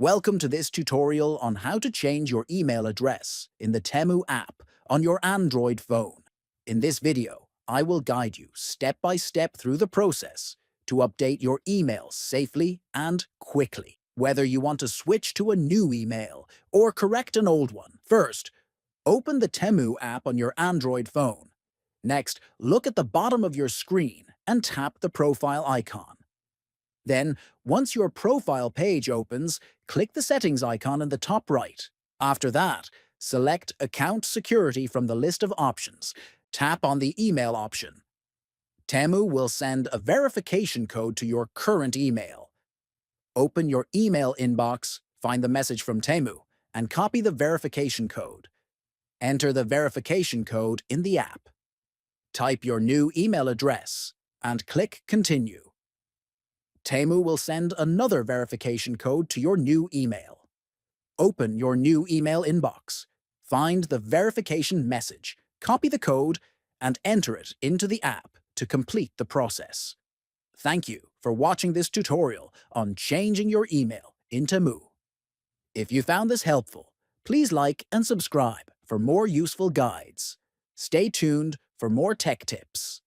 Welcome to this tutorial on how to change your email address in the Temu app on your Android phone. In this video, I will guide you step by step through the process to update your emails safely and quickly. Whether you want to switch to a new email or correct an old one. First, open the Temu app on your Android phone. Next, look at the bottom of your screen and tap the profile icon. Then, once your profile page opens, click the settings icon in the top right. After that, select Account Security from the list of options. Tap on the Email option. Temu will send a verification code to your current email. Open your email inbox, find the message from Temu, and copy the verification code. Enter the verification code in the app. Type your new email address and click Continue. Temu will send another verification code to your new email. Open your new email inbox. Find the verification message, copy the code, and enter it into the app to complete the process. Thank you for watching this tutorial on changing your email in Temu. If you found this helpful, please like and subscribe for more useful guides. Stay tuned for more tech tips.